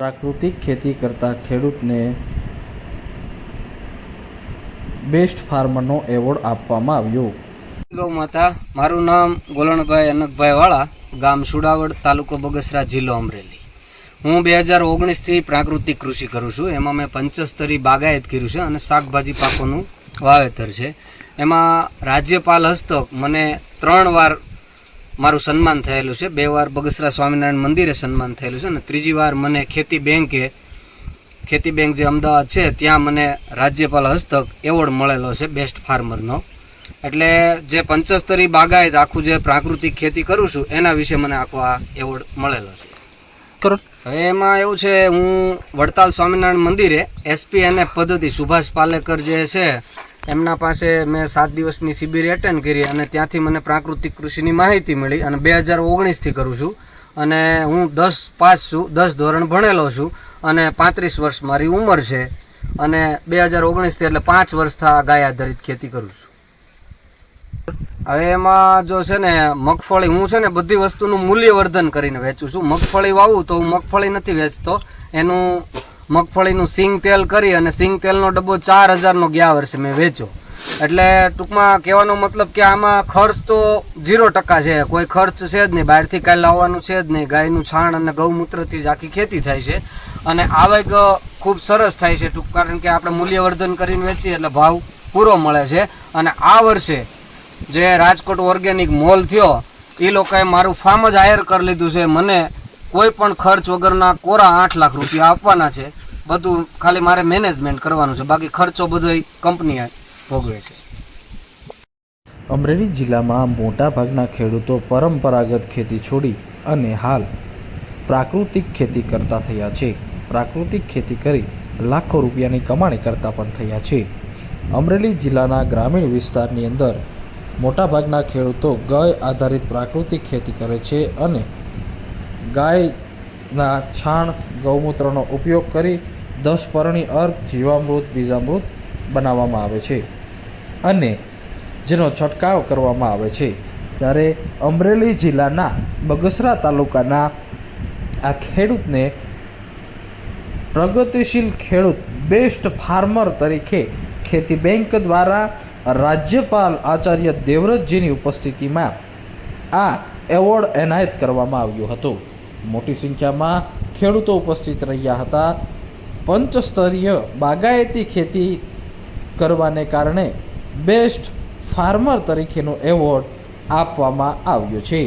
પ્રાકૃતિક ખેતી કરતા ખેડૂતને બેસ્ટ ફાર્મરનો એવોર્ડ આપવામાં આવ્યો. ગૌ માતા. મારું નામ ગોલણભાઈ અનકભાઈ વાળા, ગામ સુડાવડ, તાલુકો બગસરા, જિલ્લો અમરેલી. હું 2019થી પ્રાકૃતિક કૃષિ કરું છું. એમાં મેં 75 બાગાયત કર્યું છે અને શાકભાજી પાકોનું વાવેતર છે. એમાં રાજ્યપાલ હસ્તક મને 3 વાર મારું સન્માન થયેલું છે. 2 વાર બગસરા સ્વામિનારાયણ મંદિરે સન્માન થયેલું છે અને 3જી વાર મને ખેતી બેંક જે અમદાવાદ છે ત્યાં મને રાજ્યપાલ હસ્તક એવોર્ડ મળેલો છે બેસ્ટ ફાર્મરનો. એટલે જે 75 બાગાયત આખું જે પ્રાકૃતિક ખેતી કરું છું એના વિશે મને આખો આ એવોર્ડ મળેલો છે. હવે એમાં એવું છે, હું વડતાલ સ્વામિનારાયણ મંદિરે SPNF પદ્ધતિ સુભાષ પાલેકર જે છે એમના પાસે મેં 7 દિવસની શિબિર એટેન્ડ કરી અને ત્યાંથી મને પ્રાકૃતિક કૃષિની માહિતી મળી અને 2019થી કરું છું. અને હું 10 પાસ છું, 10 ધોરણ ભણેલો છું અને 35 વર્ષ મારી ઉંમર છે અને 2019થી એટલે 5 વર્ષથી ગાય આધારિત ખેતી કરું છું. હવે એમાં જો છે ને મગફળી, હું છે ને બધી વસ્તુનું મૂલ્યવર્ધન કરીને વેચું છું. મગફળી વાવું તો હું મગફળી નથી વેચતો, એનું મગફળીનું સિંગ તેલ કરી અને સિંગ તેલનો ડબ્બો 4000નો ગયા વર્ષે મેં વેચ્યો. એટલે ટૂંકમાં કહેવાનો મતલબ કે આમાં ખર્ચ તો 0% છે, કોઈ ખર્ચ છે જ નહીં, બહારથી કાંઈ લાવવાનું છે જ નહીં. ગાયનું છાણ અને ગૌમૂત્રથી જ આખી ખેતી થાય છે અને આવક ખૂબ સરસ થાય છે. કારણ કે આપણે મૂલ્યવર્ધન કરીને વેચીએ એટલે ભાવ પૂરો મળે છે. અને આ વર્ષે જે રાજકોટ ઓર્ગેનિક મોલ થયો એ લોકોએ મારું ફાર્મ જ હાયર કરી લીધું છે. મને કોઈ પણ ખર્ચ વગરના કોરા 8 લાખ રૂપિયા આપવાના છે. બધું ખાલી મારે મેનેજમેન્ટ કરવાનું છે, બાકી ખર્ચો બધો કંપની ભોગવે છે. અમરેલી જિલ્લામાં મોટાભાગના ખેડૂતો પરંપરાગત ખેતી છોડી અને હાલ પ્રાકૃતિક ખેતી કરતા થયા છે. પ્રાકૃતિક ખેતી કરી લાખો રૂપિયાની કમાણી કરતા પણ થયા છે. અમરેલી જિલ્લાના ગ્રામીણ વિસ્તારની અંદર મોટાભાગના ખેડૂતો ગાય આધારિત પ્રાકૃતિક ખેતી કરે છે અને ગાયના છાણ ગૌમૂત્રનો ઉપયોગ કરી 10 પરણી અર્ક, જીવામૃત, બીજામૃત બનાવવામાં આવે છે અને જેનો છંટકાવ કરવામાં આવે છે. ત્યારે અમરેલી જિલ્લાના બગસરા તાલુકાના આ ખેડૂતને પ્રગતિશીલ ખેડૂત બેસ્ટ ફાર્મર તરીકે ખેતી બેંક દ્વારા રાજ્યપાલ આચાર્ય દેવવ્રતજીની ઉપસ્થિતિમાં આ એવોર્ડ એનાયત કરવામાં આવ્યો હતો. મોટી સંખ્યામાં ખેડૂતો ઉપસ્થિત રહ્યા હતા. પંચસ્તરીય બાગાયતી ખેતી કરવાને કારણે બેસ્ટ ફાર્મર તરીકેનો એવોર્ડ આપવામાં આવ્યો છે.